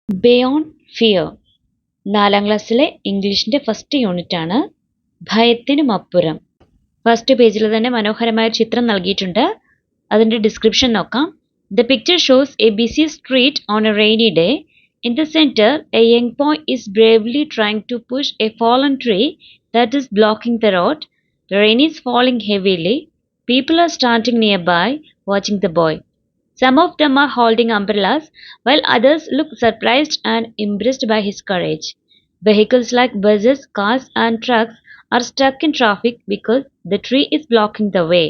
Beyond fear 4ാം ക്ലാസ്സിലെ ഇംഗ്ലീഷിൻ്റെ first യൂണിറ്റാണ്. ഭയത്തിനുമപ്പുറം. First പേജിൽ തന്നെ മനോഹരമായ ചിത്രം നൽകിയിട്ടുണ്ട്. അതിൻ്റെ ഡിസ്ക്രിപ്ഷൻ നോക്കാം. The picture shows a busy street on a rainy day. In the center, a young boy is bravely trying to push a fallen tree that is blocking the road. The rain is falling heavily. People are standing nearby, watching the boy. Some of them are holding umbrellas, while others look surprised and impressed by his courage. Vehicles like buses, cars, and trucks are stuck in traffic because the tree is blocking the way.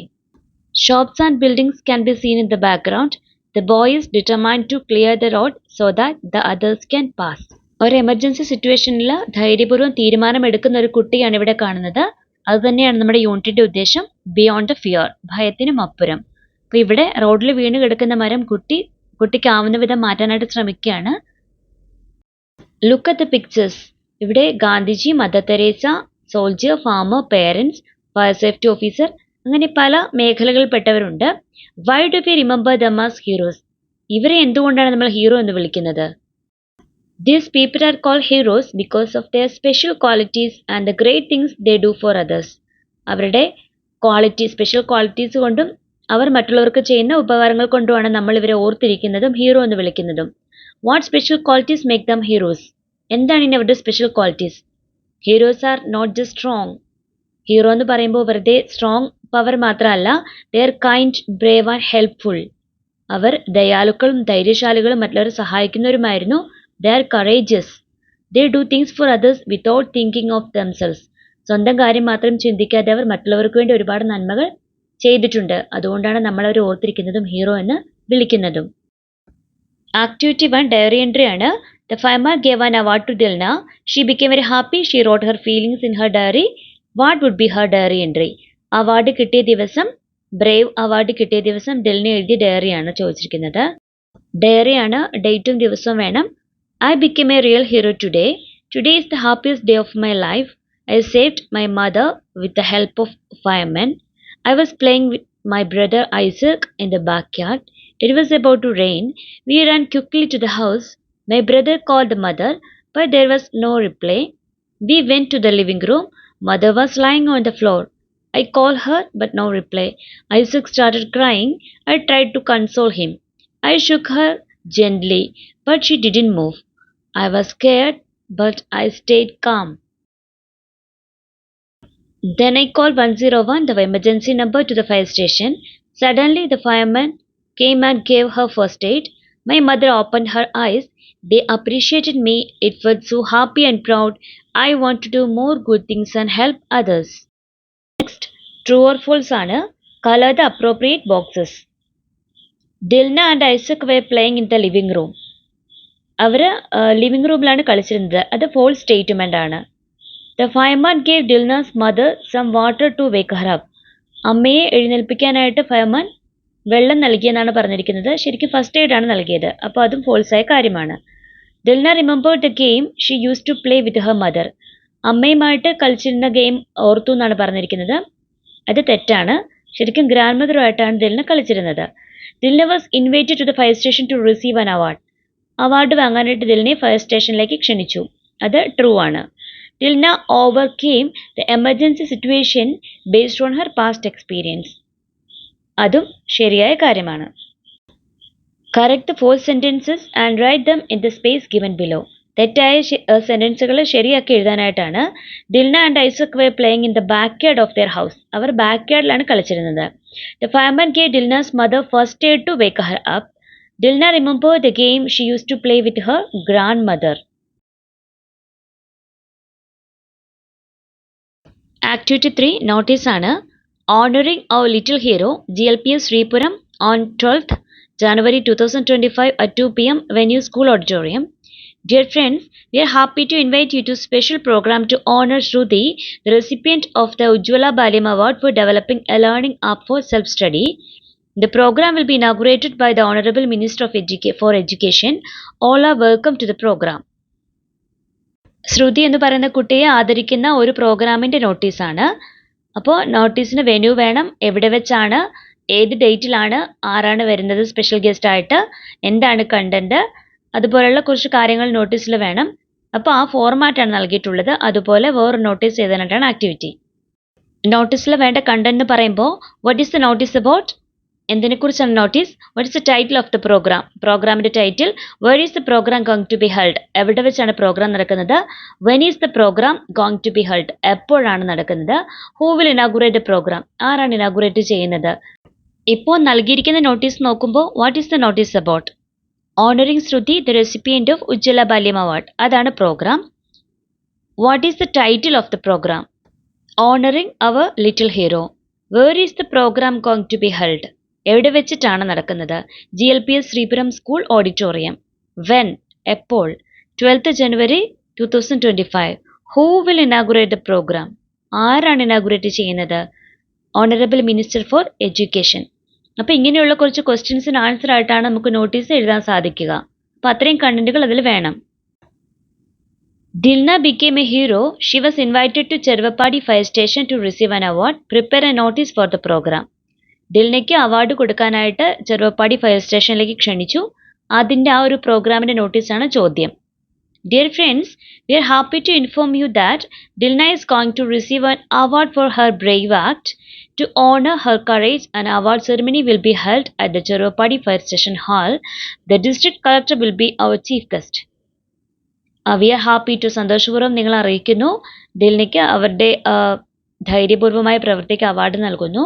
Shops and buildings can be seen in the background. The boy is determined to clear the road so that the others can pass. ഒരു emergency സിറ്റുവേഷനിൽ ധൈര്യപൂർവ്വം തീരുമാനമെടുക്കുന്ന ഒരു കുട്ടിയാണ് ഇവിടെ കാണുന്നത്. അതുതന്നെയാണ് നമ്മുടെ യൂണിറ്റിന്റെ ഉദ്ദേശം. ബിയോണ്ട് ദ ഫിയർ, ഭയത്തിനും അപ്പുറം. അപ്പോൾ ഇവിടെ റോഡിൽ വീണ് കിടക്കുന്ന മരം കുട്ടിക്കാവുന്ന വിധം മാറ്റാനായിട്ട് ശ്രമിക്കുകയാണ്. Look at the pictures. ഇവിടെ Gandhiji, mother Teresa, soldier, farmer, parents, fire safety officer, അങ്ങനെ പല മേഖലകളിൽപ്പെട്ടവരുണ്ട്. Why do we remember them as heroes? ഇവരെ എന്തുകൊണ്ടാണ് നമ്മൾ ഹീറോ എന്ന് വിളിക്കുന്നത്? These people are called heroes because of their special qualities and the great things they do for others. അവരുടെ special qualities കൊണ്ടും അവർ മറ്റുള്ളവർക്ക് ചെയ്യുന്ന ഉപകാരങ്ങൾ കൊണ്ടുമാണ് നമ്മൾ ഇവരെ ഓർത്തിരിക്കുന്നതും ഹീറോ എന്ന് വിളിക്കുന്നതും. What special qualities make them heroes? എന്താണ് ഇനി അവരുടെ special qualities? Heroes are not just strong. ഹീറോ എന്ന് പറയുമ്പോൾ വെറുതെ സ്ട്രോങ് പവർ മാത്രമല്ല, they are kind, brave and helpful. അവർ ദയാലുക്കളും ധൈര്യശാലികളും മറ്റുള്ളവരെ സഹായിക്കുന്നവരുമായിരുന്നു. They are courageous. They do things for others without thinking of themselves. സ്വന്തം കാര്യം മാത്രം ചിന്തിക്കാതെ അവർ മറ്റുള്ളവർക്ക് വേണ്ടി ഒരുപാട് നന്മകൾ ചെയ്തിട്ടുണ്ട്. അതുകൊണ്ടാണ് നമ്മൾ അവരെ ഓർത്തിരിക്കുന്നതും ഹീറോ എന്ന് വിളിക്കുന്നതും. ആക്ടിവിറ്റി 1 ഡയറി എൻട്രി ആണ്. The fireman gave an award to Dilna. She became very happy. She wrote her feelings in her diary. What would be her diary entry? Award കിട്ടിയ ദിവസം, ബ്രേവ് അവാർഡ് കിട്ടിയ ദിവസം ദിൽന എഴുതിയ ഡയറിയാണ് ചോദിച്ചിരിക്കുന്നത്. ഡയറിയാണ്, ഡേറ്റും ദിവസവും വേണം. I became a real hero today. Today is the happiest day of my life. I saved my mother with the help of firemen. I was playing with my brother Isaac in the backyard. It was about to rain. We ran quickly to the house. My brother called the mother, but there was no reply. We went to the living room. Mother was lying on the floor. I called her, but no reply. Isaac started crying. I tried to console him. I shook her gently, but she didn't move. I was scared, but I stayed calm. Then I called 101, the emergency number, to the fire station. Suddenly, the fireman came and gave her first aid. My mother opened her eyes. They appreciated me. It felt so happy and proud. I want to do more good things and help others. Next, true or false ആണ്. Color the appropriate boxes. Dilna and Isaac were playing in the living room. അവർ living റൂമിലാണ് കളിച്ചിരുന്നത്. അത് false statement ആണ്. The fireman gave Dilna's mother some water to wake her up. അമ്മയെ എഴുന്നേൽപ്പിക്കാനായിട്ട് fireman വെള്ളം നൽകിയെന്നാണ് പറഞ്ഞിരിക്കുന്നത്. ശരിക്കും ഫസ്റ്റ് എയ്ഡ് ആണ് നൽകിയത്. അപ്പോൾ അതും ഫോൾസായ കാര്യമാണ്. Dilna remembered the game she use to play with her mother. അമ്മയുമായിട്ട് കളിച്ചിരുന്ന ഗെയിം ഓർത്തു എന്നാണ് പറഞ്ഞിരിക്കുന്നത്. അത് തെറ്റാണ്. ശരിക്കും ഗ്രാൻഡ് മദറുമായിട്ടാണ് ദിൽന കളിച്ചിരുന്നത്. Dilna was invited to the fire station to receive an award. Award വാങ്ങാനായിട്ട് ദിൽനയെ ഫയർ സ്റ്റേഷനിലേക്ക് ക്ഷണിച്ചു. അത് ട്രൂ ആണ്. Dilna overcame the emergency situation based on her past experience. അതും ശരിയായ കാര്യമാണ്. Correct the false sentences and write them in the space given below. തെറ്റായ സെൻറ്റൻസുകൾ ശരിയാക്കി എഴുതാനായിട്ടാണ്. Dilna and Isaac were playing in the backyard of their house. അവർ ബാക്ക്യാർഡിലാണ് കളിച്ചിരുന്നത്. The fireman gave Dilna's mother first aid to wake her up. Dilna remembered the game she use to play with her grandmother. Activity 3 notice ആണ്. Honoring our little hero, GLPS Sripuram, on 12th January 2025 at 2 p.m. Venue School Auditorium. Dear friends, we are happy to invite you to a special program to honor Shruti, the recipient of the Ujjwala Balyam Award for developing a learning app for self-study. The program will be inaugurated by the Honorable Minister for Education. All are welcome to the program. ശ്രുതി എന്ന് പറയുന്ന കുട്ടിയെ ആദരിക്കുന്ന ഒരു പ്രോഗ്രാമിൻ്റെ നോട്ടീസാണ്. അപ്പോൾ നോട്ടീസിന് venue വേണം, എവിടെ വെച്ചാണ്, ഏത് ഡേറ്റിലാണ്, ആരാണ് വരുന്നത് സ്പെഷ്യൽ ഗസ്റ്റ് ആയിട്ട്, എന്താണ് കണ്ടന്റ്, അതുപോലെയുള്ള കുറച്ച് കാര്യങ്ങൾ നോട്ടീസിൽ വേണം. അപ്പോൾ ആ ഫോർമാറ്റാണ് നൽകിയിട്ടുള്ളത്. അതുപോലെ വേറെ നോട്ടീസ് എഴുതാനായിട്ടാണ് ആക്ടിവിറ്റി. നോട്ടീസിൽ വേണ്ട കണ്ടന്റ് എന്ന് പറയുമ്പോൾ what is the notice about, എന്തിനെക്കുറിച്ചാണ് notice, what is the title of the programme, പ്രോഗ്രാമിൻ്റെ title, where is the programme going to be held, എവിടെ വെച്ചാണ് പ്രോഗ്രാം നടക്കുന്നത്, when is the programme going to be held, എപ്പോഴാണ് നടക്കുന്നത്, who will inaugurate the programme, ആരാണ് inaugurate ചെയ്യുന്നത്. ഇപ്പോൾ നൽകിയിരിക്കുന്ന നോട്ടീസ് നോക്കുമ്പോൾ what is the notice about, honouring Shruti the recipient of Ujjwala Balyam award, അതാണ് programme. What is the title of the programme, honouring our little hero. Where is the programme going to be held, എവിടെ വെച്ചിട്ടാണ് നടക്കുന്നത്, GLPS Sreepuram school auditorium. When, എപ്പോൾ, 12th January 2025. Who will inaugurate the programme, ആരാണ് inaugurate ചെയ്യുന്നത്, honourable minister for education. അപ്പോൾ ഇങ്ങനെയുള്ള കുറച്ച് ക്വസ്റ്റ്യൻസിന് answer ആയിട്ടാണ് നമുക്ക് നോട്ടീസ് എഴുതാൻ സാധിക്കുക. അപ്പോൾ അത്രയും കണ്ടന്റുകൾ അതിൽ വേണം. Dilna became a hero. She was invited to Chervapadi Fire Station to receive an award. Prepare a notice for the program. ദിൽനയ്ക്ക് അവാർഡ് കൊടുക്കാനായിട്ട് ചെറുവപ്പാടി ഫയർ സ്റ്റേഷനിലേക്ക് ക്ഷണിച്ചു. അതിൻ്റെ ആ ഒരു പ്രോഗ്രാമിൻ്റെ നോട്ടീസാണ് ചോദ്യം. Dear friends, we are happy to inform you that Dilna is going to receive an award for her brave act. To honor her courage, an award ceremony will be held at the Chervapadi Fire Station Hall. The district collector will be our chief guest. We are happy to സന്തോഷപൂർവ്വം നിങ്ങൾ അറിയിക്കുന്നു, ദിൽനയ്ക്ക് അവരുടെ ധൈര്യപൂർവമായ പ്രവൃത്തിക്ക് award നൽകുന്നു.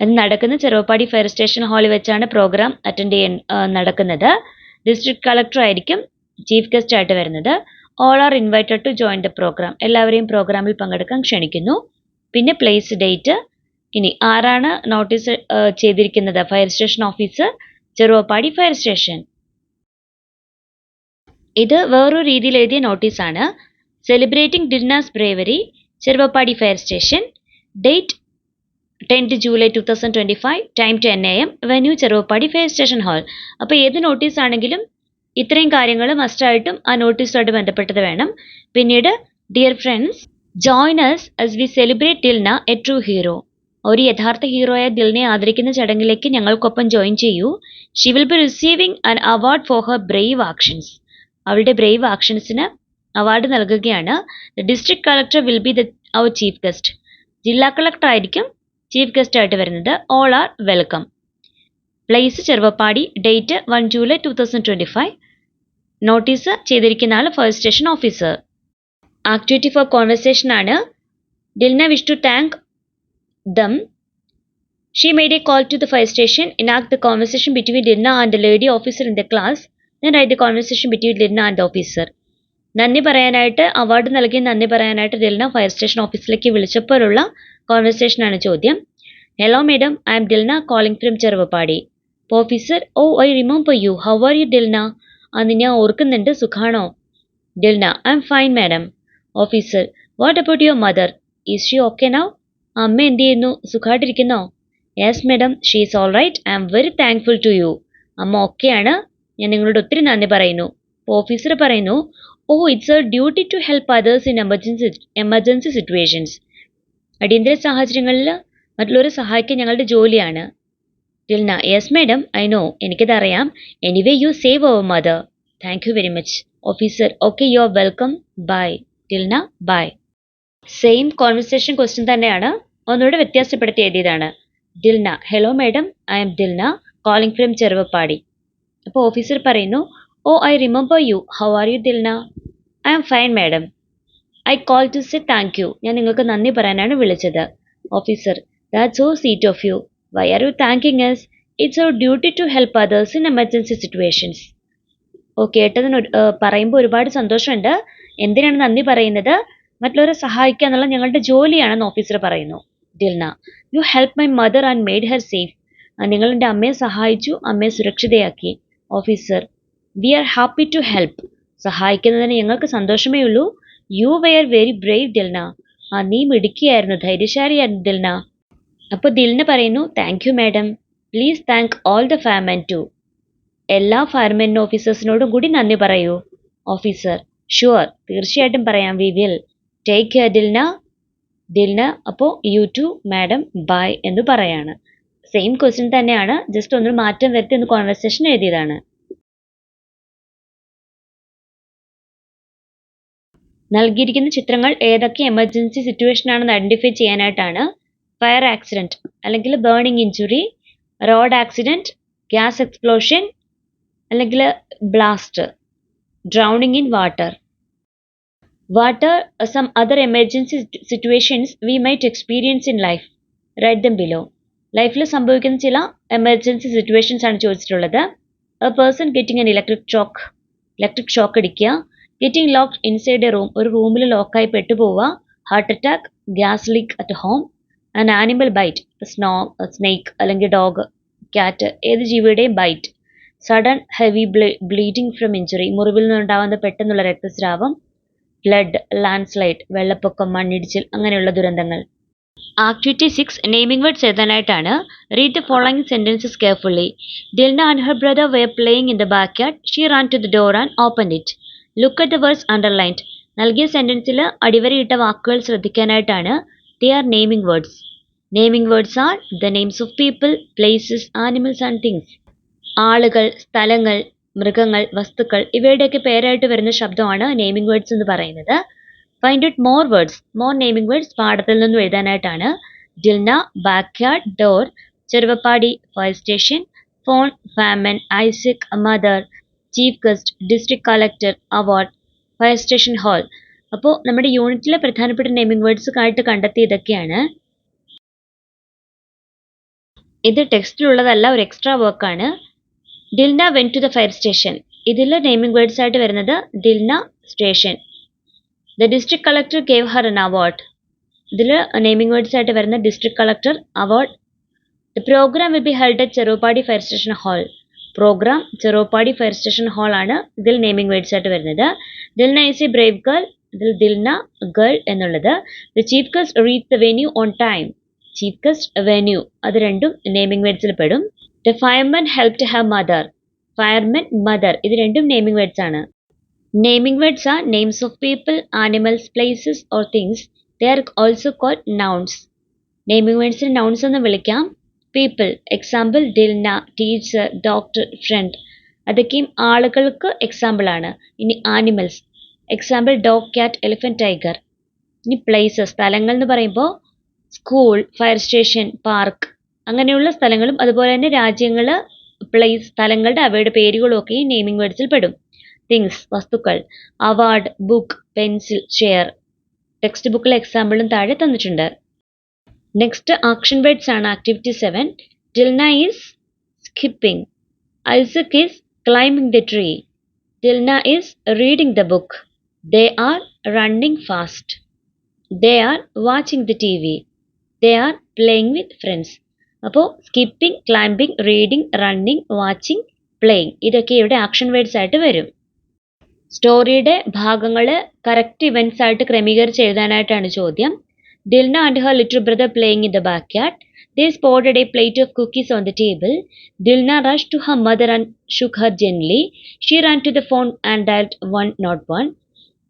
അത് നടക്കുന്ന Cheruvappadi fire station ഹാളിൽ വെച്ചാണ് പ്രോഗ്രാം അറ്റൻഡ് നടക്കുന്നത്. ഡിസ്ട്രിക്ട് കളക്ടർ ആയിരിക്കും ചീഫ് ഗസ്റ്റ് ആയിട്ട് വരുന്നത്. All are invited to join the programme, എല്ലാവരെയും പ്രോഗ്രാമിൽ പങ്കെടുക്കാൻ ക്ഷണിക്കുന്നു. പിന്നെ പ്ലേസ്, ഡേറ്റ്. ഇനി ആരാണ് നോട്ടീസ് ചെയ്തിരിക്കുന്നത്, fire station officer, Cheruvappadi fire station. ഇത് വേറൊരു രീതിയിൽ എഴുതിയ നോട്ടീസാണ്. Celebrating Dilna's bravery, Cheruvappadi fire station. Date 10th July 2025, time 10 AM, venue Cheruvappadi fire station hall. അപ്പോൾ ഏത് നോട്ടീസ് ആണെങ്കിലും ഇത്രയും കാര്യങ്ങൾ മസ്റ്റായിട്ടും ആ നോട്ടീസുമായിട്ട് ബന്ധപ്പെട്ടത് വേണം. പിന്നീട് dear friends, join us as we celebrate Dilna a true hero. ഒരു യഥാർത്ഥ ഹീറോയായ ദിൽനയെ ആദരിക്കുന്ന ചടങ്ങിലേക്ക് ഞങ്ങൾക്കൊപ്പം ജോയിൻ ചെയ്യൂ. She will be receiving an award for her brave actions. അവളുടെ ബ്രേവ് ആക്ഷൻസിന് അവാർഡ് നൽകുകയാണ്. The district collector will be our chief guest. ജില്ലാ കളക്ടർ ആയിരിക്കും ചീഫ് ഗസ്റ്റ് ആയിട്ട് വരുന്നത്. All are welcome. Place Cheruvappadi. Date 1 July 2025. Notice ചെയ്തിരിക്കുന്ന ആൾ fire station officer. Activity four conversation ആണ്. Dilna wish to thank them. She made a call to the fire station. Enact the conversation between Dilna and the lady officer in the class. Then write the conversation between Dilna and the officer. നന്ദി പറയാനായിട്ട്, award നൽകി നന്ദി പറയാനായിട്ട് Dilna fire station ഓഫീസിലേക്ക് വിളിച്ചപ്പോഴുള്ള കോൺവെർസേഷനാണ് ചോദ്യം. Hello madam, I'm Dilna calling from Cheruvappadi. Officer, oh I remember you, how are you Dilna? അന്ന് ഞാൻ ഓർക്കുന്നുണ്ട്, സുഖാണോ? Dilna, I'm fine madam. Officer, what about your mother, is she okay now? അമ്മ എന്ത് ചെയ്യുന്നു, സുഖമായിട്ടിരിക്കുന്നോ? Yes madam, she is all right, I'm very thankful to you. അമ്മ ഓക്കെയാണ്, ഞാൻ നിങ്ങളോട് ഒത്തിരി നന്ദി പറയുന്നു. ഓഫീസർ പറയുന്നു, oh it's a duty to help others in emergency situations. അടിയന്തര സാഹചര്യങ്ങളിൽ മറ്റുള്ളവരെ സഹായിക്കാൻ ഞങ്ങളുടെ ജോലിയാണ്. Dilna, yes madam, I know, എനിക്കതറിയാം. Anyway you save our mother. Thank you very much. Officer, okay, you are welcome, bye. Dilna, bye. Same conversation question തന്നെയാണ്, ഒന്നുകൂടെ വ്യത്യാസപ്പെടുത്തി എഴുതിയതാണ്. Dilna, hello madam, I'm Dilna calling from Cheruvappadi. അപ്പോൾ ഓഫീസർ പറയുന്നു, oh I remember you, how are you Dilna? I'm fine madam. I call to say thank U. ഞാൻ നിങ്ങൾക്ക് നന്ദി പറയാനാണ് വിളിച്ചത്. Officer, that's so sweet of you. Why are you thanking us? It's our duty to help others in emergency situations. Oh, കേട്ടതിന് പറയുമ്പോൾ ഒരുപാട് സന്തോഷമുണ്ട്. എന്തിനാണ് നന്ദി പറയുന്നത്? മറ്റുള്ളവരെ സഹായിക്കുക എന്നുള്ള ഞങ്ങളുടെ ജോലിയാണെന്ന് ഓഫീസർ പറയുന്നു. Dilna, you help my mother and made her safe. നിങ്ങൾ എൻ്റെ അമ്മയെ സഹായിച്ചു, അമ്മയെ സുരക്ഷിതയാക്കി. Officer, we are happy to help. സഹായിക്കുന്നതിന് ഞങ്ങൾക്ക് സന്തോഷമേ ഉള്ളൂ. You were very brave Dilna. നീ മിടുക്കിയായിരുന്നു, ധൈര്യശാലിയായിരുന്നു ദിൽന. അപ്പോൾ ദിൽന പറയുന്നു, thank you madam. Please thank all the firemen too. എല്ലാ ഫയർമെൻ ഓഫീസേഴ്സിനോടും കൂടി നന്ദി പറയൂ. ഓഫീസർ, ഷുവർ, തീർച്ചയായിട്ടും പറയാം. We will. Take care Dilna. Dilna അപ്പോൾ യു ടു മാഡം, ബൈ എന്ന് പറയാണ്. സെയിം ക്വസ്റ്റ്യൻ തന്നെയാണ്, ജസ്റ്റ് ഒന്ന് മാറ്റം വരുത്തി ഒന്ന് കോൺവെർസേഷൻ എഴുതിയതാണ്. നൽകിയിരിക്കുന്ന ചിത്രങ്ങൾ ഏതൊക്കെ എമർജൻസി സിറ്റുവേഷൻ ആണെന്ന് ഐഡന്റിഫൈ ചെയ്യാനായിട്ടാണ്. ഫയർ ആക്സിഡന്റ് അല്ലെങ്കിൽ burning injury, road accident, gas explosion അല്ലെങ്കിൽ blast, drowning in water. What are some other emergency situations we might experience in life? Write them below. ലൈഫിൽ സംഭവിക്കുന്ന ചില എമർജൻസി സിറ്റുവേഷൻസ് ആണ് ചോദിച്ചിട്ടുള്ളത്. A person getting an electric shock അടിക്കുക, getting locked inside a room, ഒരു റൂമിൽ ലോക്കായി പെട്ടുപോവുക, heart attack, gas leak at home, an animal bite, snake അല്ലെങ്കിൽ ഡോഗ്, ക്യാറ്റ്, ഏത് ജീവിയുടെയും bite, sudden heavy bleeding from injury, മുറിവിൽ നിന്നുണ്ടാകുന്ന പെട്ടെന്നുള്ള രക്തസ്രാവം, ഫ്ലഡ്, ലാൻഡ്സ്ലൈഡ്, വെള്ളപ്പൊക്കം, മണ്ണിടിച്ചിൽ, അങ്ങനെയുള്ള ദുരന്തങ്ങൾ. ആക്ടിവിറ്റി 6 നെയിമിംഗ് വേർഡ്സ് എഴുതാനായിട്ടാണ്. Read the following sentences carefully. Dilna and her brother were playing in the backyard. She ran to the door and open it. Look at the words underlined. നൽകിയ സെന്റൻസിൽ അടിവരയിട്ട വാക്കുകൾ ശ്രദ്ധിക്കാനായിട്ടാണ്. They are naming words. Naming words are the names of people, places, animals and things. ആളുകൾ, സ്ഥലങ്ങൾ, മൃഗങ്ങൾ, വസ്തുക്കൾ ഇവയുടെയൊക്കെ പേരായിട്ട് വരുന്ന ശബ്ദമാണ് നെയിമിംഗ് വേർഡ്സ് എന്ന് പറയുന്നത്. Find out more words. More naming words പാഠത്തിൽ നിന്നും എഴുതാനായിട്ടാണ്. Dilna, backyard, door, Cheruvappadi, fire station, phone, fireman, Isaac, mother, chief guest, district collector, award, fire station hall. അപ്പോൾ നമ്മുടെ യൂണിറ്റിലെ പ്രധാനപ്പെട്ട നെയിമിംഗ് വേർഡ്സ് ആയിട്ട് കണ്ടെത്തിയ ഇതൊക്കെയാണ്. ഇത് ടെക്സ്റ്റിലുള്ളതല്ല, ഒരു എക്സ്ട്രാ വർക്കാണ്. Dilna went to the fire station. ഇതിൽ നെയിമിംഗ് വേർഡ്സ് ആയിട്ട് വരുന്നത് Dilna, station. The district collector gave her an award. ഇതിൽ നെയിമിംഗ് വേർഡ്സ് ആയിട്ട് വരുന്ന district collector, award. The programme will be held at Cheruvappadi fire station hall. Programme Cheruvappadi fire station hall ആണ് ഇതിൽ naming words ആയിട്ട് വരുന്നത്. Dilna is a brave girl. ഇതിൽ Dilna, girl എന്നുള്ളത്. The chief guest reach the venue on time. Chief guest, venue, അത് രണ്ടും naming വേർഡ്സിൽ പെടും. The fireman helped her mother. Fireman, mother, ഇത് രണ്ടും നെയിമിംഗ് വേർഡ്സ് ആണ്. Naming words R names of people, animals, places or things. They are also called nouns. നെയിമിംഗ് വേർഡ്സിന് nouns എന്ന് വിളിക്കാം. People, example Dilna, teacher, doctor, friend, അതൊക്കെയും ആളുകൾക്ക് എക്സാമ്പിൾ ആണ്. ഇനി animals, example dog, cat, elephant, tiger. ഇനി പ്ലേസസ്, സ്ഥലങ്ങൾ എന്ന് പറയുമ്പോൾ സ്കൂൾ, ഫയർ സ്റ്റേഷൻ, പാർക്ക്, അങ്ങനെയുള്ള സ്ഥലങ്ങളും അതുപോലെ തന്നെ രാജ്യങ്ങൾ, പ്ലേസ്, സ്ഥലങ്ങളുടെ അവയുടെ പേരുകളും ഒക്കെ ഈ നെയിമിംഗ് വേർഡ്സിൽ പെടും. തിങ്സ്, വസ്തുക്കൾ, award, book, pencil, chair. Text ബുക്കിലെ എക്സാമ്പിളും താഴെ തന്നിട്ടുണ്ട്. നെക്സ്റ്റ് ആക്ഷൻ വേർഡ്സ് ആണ്. Activity 7. Dilna is skipping. Isaac is climbing the tree. Dilna is reading the book. They are running fast. They are watching the TV. They are playing with friends. അപ്പോൾ skipping, climbing, reading, running, watching, playing ഇതൊക്കെ ഇവിടെ action words ആയിട്ട് വരും. സ്റ്റോറിയുടെ ഭാഗങ്ങൾ correct events ആയിട്ട് ക്രമീകരിച്ച് എഴുതാനായിട്ടാണ് ചോദ്യം. Dilna and Har little brother playing in the backyard. They spotted a plate of cookies on the table. Dilna rushed to her mother and shook her gently. She ran to the phone and dialed 101.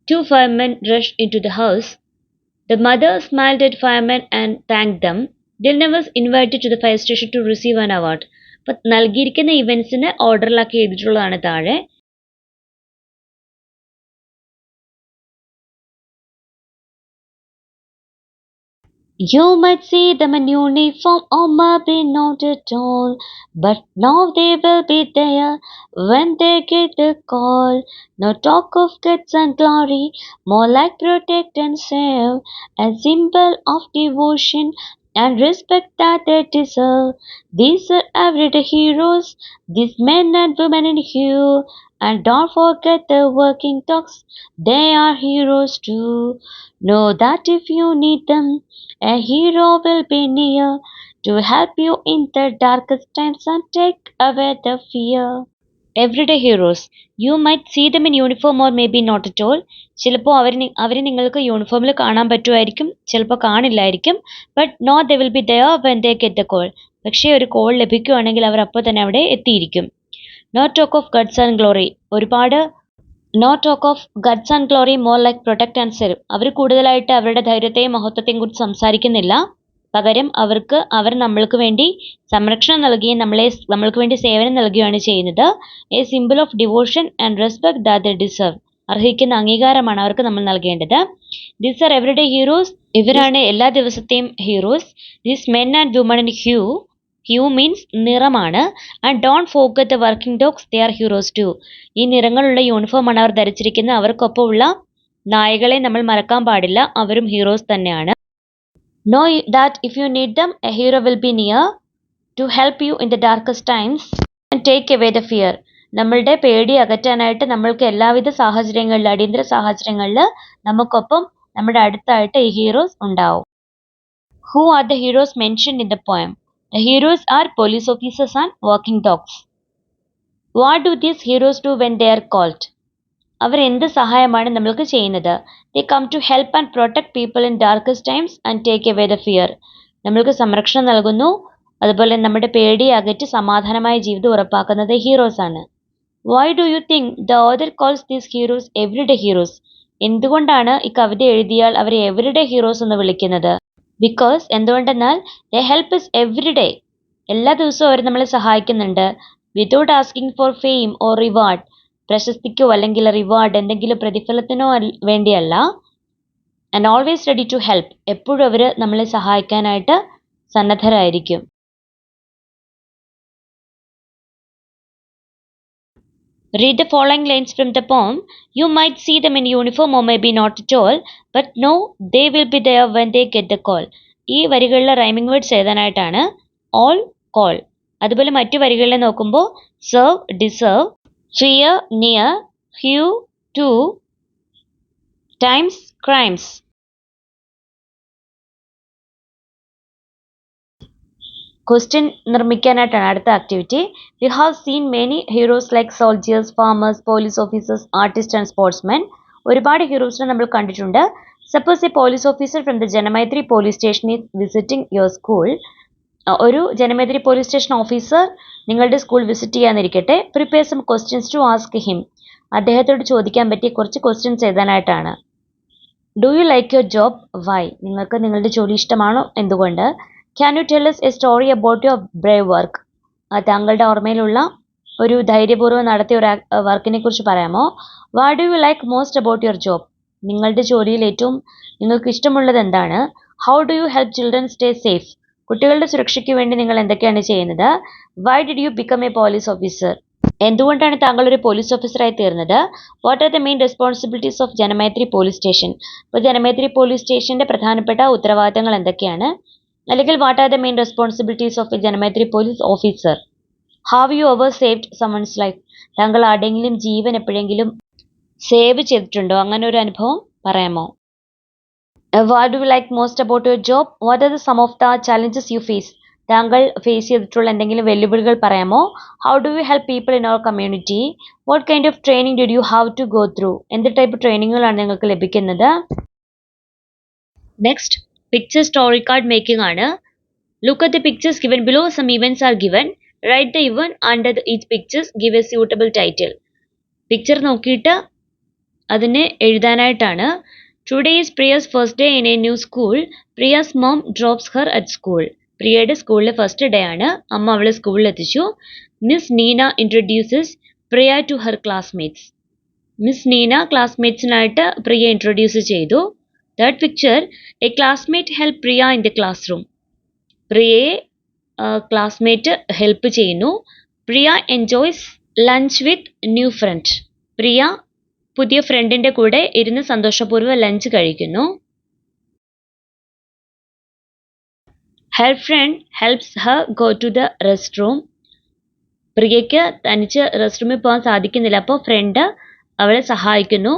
2 firemen rushed into the house. The mother smiled at firemen and thanked them. Dilna was invited to the fire station to receive an award. അപ്പോൾ നൽകിയിരിക്കുന്ന ഇവൻറ്റ്സിന് ഓർഡറിലാക്കി എഴുതിയിട്ടുള്ളതാണ് താഴെ. You might see them in uniform or maybe not at all, but now they will be there when they get the call. No talk of guts and glory, more like protect and save, a symbol of devotion and respect that they deserve. These are everyday heroes, these men and women in hue, and don't forget the working dogs, they are heroes too. Know that if you need them, a hero will be near to help you in the darkest times and take away the fear. Everyday heroes. You might see them in uniform or maybe not at all. ചിലപ്പോൾ അവരെ നിങ്ങൾക്ക് യൂണിഫോമിൽ കാണാൻ പറ്റുമായിരിക്കും, ചിലപ്പോൾ കാണില്ലായിരിക്കും. But no they will be there when they get the call. പക്ഷേ ഒരു call ലഭിക്കുകയാണെങ്കിൽ അവർ അപ്പോൾ തന്നെ അവിടെ എത്തിയിരിക്കും. No talk of guts and glory. No talk of guts and glory, more like protect and serve. അവർ കൂടുതലായിട്ട് അവരുടെ ധൈര്യത്തെയും മഹത്വത്തെയും കുറിച്ച് സംസാരിക്കുന്നില്ല. പകരം അവർ നമ്മൾക്ക് വേണ്ടി സംരക്ഷണം നൽകുകയും നമ്മൾക്ക് വേണ്ടി സേവനം നൽകുകയാണ് ചെയ്യുന്നത്. A simple of devotion and respect that they deserve. അർഹിക്കുന്ന അംഗീകാരമാണ് അവർക്ക് നമ്മൾ നൽകേണ്ടത്. These are everyday heroes. ഇവരാണ് എല്ലാ ദിവസത്തെയും heroes. These men and women in hue. Hue means നിറമാണ്. And don't forget the working dogs, they are heroes too. ഈ നിറങ്ങളുള്ള യൂണിഫോമാണ് അവർ ധരിച്ചിരിക്കുന്നത്. അവർക്കൊപ്പമുള്ള നായകളെ നമ്മൾ മറക്കാൻ പാടില്ല, അവരും ഹീറോസ് തന്നെയാണ്. Know that if you need them, a hero will be near to help you in the darkest times and take away the fear. നമ്മളുടെ പേടി അകറ്റാനായിട്ട് നമ്മൾക്ക് എല്ലാവിധ സാഹചര്യങ്ങളിൽ, അടിയന്തര സാഹചര്യങ്ങളിൽ നമുക്കൊപ്പം നമ്മുടെ അടുത്തായിട്ട് ഈ ഹീറോസ് ഉണ്ടാവും. Who are the heroes mentioned in the poem? The heroes are police officers and walking dogs. What do these heroes do when they are called? അവർ എന്ത് സഹായമാണ് നമ്മൾക്ക് ചെയ്യുന്നത്? They come to help and protect people in darkest times and take away the fear. നമ്മൾക്ക് സംരക്ഷണം നൽകുന്നു, അതുപോലെ നമ്മുടെ പേടി അകറ്റി സമാധാനമായ ജീവിതം ഉറപ്പാക്കുന്നത് ഹീറോസ് ആണ്. Why do you think the author calls these heroes everyday heroes? എന്തുകൊണ്ടാണ് ഈ കവിത എഴുതിയാൽ അവരെ എവരിഡേ ഹീറോസ് എന്ന് വിളിക്കുന്നത്? Because എന്തുകൊണ്ടെന്നാൽ they help us every day. എല്ലാ ദിവസവും അവർ നമ്മളെ സഹായിക്കുന്നുണ്ട്. Without asking for fame or reward. പ്രശസ്തിക്കോ അല്ലെങ്കിൽ റിവാർഡ് എന്തെങ്കിലും പ്രതിഫലത്തിനോ വേണ്ടിയല്ല. And always ready to help. എപ്പോഴും അവർ നമ്മളെ സഹായിക്കാനായിട്ട് സന്നദ്ധരായിരിക്കും. Read the following lines from the poem. You might see them in uniform or maybe not at all, but no, they will be there when they get the call. ഈ വരികളിലെ rhyming words എഴുതാനായിട്ടാണ് all, call. അതുപോലെ മറ്റു വരികളിലെ നോക്കുമ്പോൾ serve, deserve, fear, near, hue, to, times, crimes. Question നിർമ്മിക്കാനായിട്ടാണ് അടുത്ത activity. We have seen many heroes like soldiers, farmers, police officers, artist and sportsmen. ഒരുപാട് ഹീറോസിനെ നമ്മൾ കണ്ടിട്ടുണ്ട്. Suppose a police officer from the Janamaithri police station is visiting your school. ഒരു Janamaithri police station officer നിങ്ങളുടെ school visit ചെയ്യാന്നിരിക്കട്ടെ. Prepare some questions to ask him. അദ്ദേഹത്തോട് ചോദിക്കാൻ പറ്റിയ കുറച്ച് ക്വസ്റ്റ്യൻസ് എഴുതാനായിട്ടാണ്. Do you like your job? Why? നിങ്ങൾക്ക് നിങ്ങളുടെ ജോലി ഇഷ്ടമാണോ? എന്തുകൊണ്ട്? Can you tell us A story about your Brave work? താങ്കളുടെ ഓർമ്മയിലുള്ള ഒരു ധൈര്യപൂർവ്വം നടത്തിയ ഒരു വർക്കിനെ കുറിച്ച് പറയാമോ? What do you like most about your job? നിങ്ങളുടെ ജോലിയിൽ ഏറ്റവും നിങ്ങൾക്ക് ഇഷ്ടമുള്ളത് എന്താണ്? How do you help children stay safe? കുട്ടികളുടെ സുരക്ഷയ്ക്ക് വേണ്ടി നിങ്ങൾ എന്തൊക്കെയാണ് ചെയ്യുന്നത്? Why did you become A police officer? എന്തുകൊണ്ടാണ് താങ്കൾ ഒരു പോലീസ് ഓഫീസറായി തീർന്നത്? What are the main responsibilities of Janamaithri police station? ഇപ്പോൾ ജനമൈത്രി പോലീസ് സ്റ്റേഷന്റെ പ്രധാനപ്പെട്ട ഉത്തരവാദിത്തങ്ങൾ എന്തൊക്കെയാണ്? അല്ലെങ്കിൽ what are the main responsibilities of A Janamaithri police officer? Have you ever saved someone's life? താങ്കൾ ആരുടെയെങ്കിലും ജീവൻ എപ്പോഴെങ്കിലും സേവ് ചെയ്തിട്ടുണ്ടോ? അങ്ങനെ ഒരു അനുഭവം പറയാമോ? What do you like most about your job? What are the some of the challenges you face? താങ്കൾ face ചെയ്തിട്ടുള്ള എന്തെങ്കിലും വെല്ലുവിളികൾ പറയാമോ? How do you help people in our community? What kind of training did you have to go through? എന്ത് type ട്രെയിനിങ്ങുകളാണ് നിങ്ങൾക്ക് ലഭിക്കുന്നത്? Next picture story card making ആണ്. Look at the pictures given below. Some events are given. Write the event under each pictures. Give a suitable title. Picture നോക്കിയിട്ട് അതിനെ എഴുതാനായിട്ടാണ്. Today is Priya's first day in a new school. Priya's mom drops her at school. പ്രിയയുടെ സ്കൂളിലെ first day ആണ്. അമ്മ അവളെ സ്കൂളിൽ എത്തിച്ചു. Miss Neena introduces Priya to her classmates. Miss Neena ക്ലാസ്മേറ്റ്സിനായിട്ട് പ്രിയ ഇൻട്രൊഡ്യൂസ് ചെയ്തു. Third picture, a classmate help Priya in the class room. പ്രിയയെ ക്ലാസ്മേറ്റ് ഹെൽപ്പ് ചെയ്യുന്നു. Priya enjoys lunch with new friend. പ്രിയ പുതിയ ഫ്രണ്ടിൻ്റെ കൂടെ ഇരുന്ന് സന്തോഷപൂർവ്വം ലഞ്ച് കഴിക്കുന്നു. Her friend helps her go to the rest room. പ്രിയയ്ക്ക് തനിച്ച് റെസ്റ്റ് റൂമിൽ പോകാൻ സാധിക്കുന്നില്ല, അപ്പോൾ ഫ്രണ്ട് അവളെ സഹായിക്കുന്നു.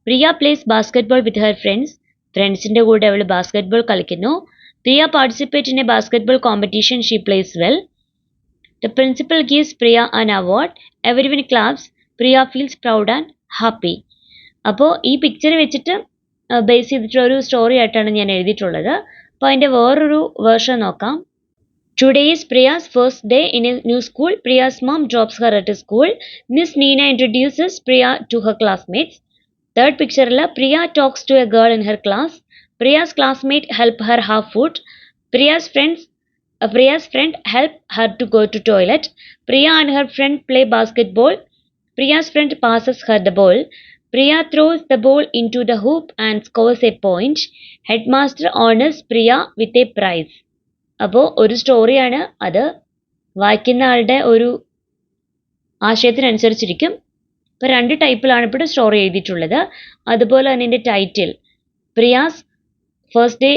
Priya plays basketball with her friends. ഫ്രണ്ട്സിൻ്റെ കൂടെ അവൾ ബാസ്കറ്റ്ബോൾ കളിക്കുന്നു. Priya participate in a basketball competition. She plays well. The principal gives Priya an award. Everyone claps. Priya feels proud and happy. അപ്പോൾ ഈ പിക്ചർ വെച്ചിട്ട് ബേസ് ചെയ്തിട്ടുള്ള ഒരു സ്റ്റോറി ആയിട്ടാണ് ഞാൻ എഴുതിയിട്ടുള്ളത്. അപ്പോൾ അതിൻ്റെ വേറൊരു വേർഷൻ നോക്കാം. Today is Priya's first day in a new school. Priya's mom drops her at school. Miss Neena introduces Priya to her classmates. Third picture, Priya talks to a girl in her class. Priya's classmate help her have food. Priya's friend help her to go to toilet. Priya and her friend play basketball. Priya's friend passes her the ball. Priya throws the ball into the hoop and scores a point. Headmaster honors Priya with a prize. അപ്പോൾ ഒരു സ്റ്റോറിയാണ്, അത് വായിക്കുന്ന ആളുടെ ഒരു ആശയത്തിനനുസരിച്ചിരിക്കും. ഇപ്പോൾ 2 ടൈപ്പിലാണ് ഇപ്പോൾ story എഴുതിയിട്ടുള്ളത്. അതുപോലെ തന്നെ ഇതിൻ്റെ title Priya's first day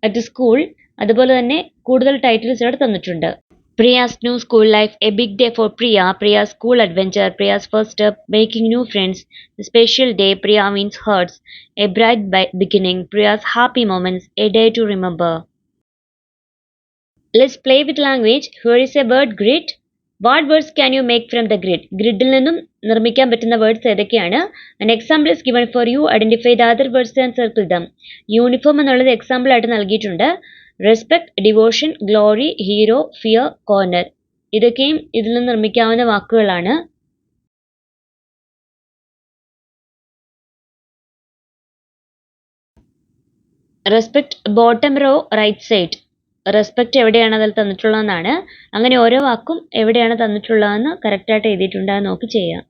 at school, അതുപോലെ തന്നെ കൂടുതൽ ടൈറ്റിൽസ് ഇവിടെ തന്നിട്ടുണ്ട്. Priya's new school life, a big day for Priya, Priya's school adventure, Priya's first step, making new friends, the special day, Priya wins hearts, a bright beginning, Priya's happy moments, a day to remember. Let's play with language. Here is a word grid. What words can you make from the grid? Gridൽ നിന്നും നിർമ്മിക്കാൻ പറ്റുന്ന words ഏതൊക്കെയാണ്? An example is given for you. Identify the other words and circle them. Uniform എന്നുള്ളത് example ആയിട്ട് നൽകിയിട്ടുണ്ട്. Respect, devotion, glory, hero, fear, corner, ഇതൊക്കെയും ഇതിൽ നിന്ന് നിർമ്മിക്കാവുന്ന വാക്കുകളാണ്. Respect bottom row right side. Respect എവിടെയാണ് അതിൽ തന്നിട്ടുള്ളതെന്നാണ്. അങ്ങനെ ഓരോ വാക്കും എവിടെയാണ് തന്നിട്ടുള്ളതെന്ന് കറക്റ്റായിട്ട് എഴുതിയിട്ടുണ്ട്, അത് നോക്കി ചെയ്യാം.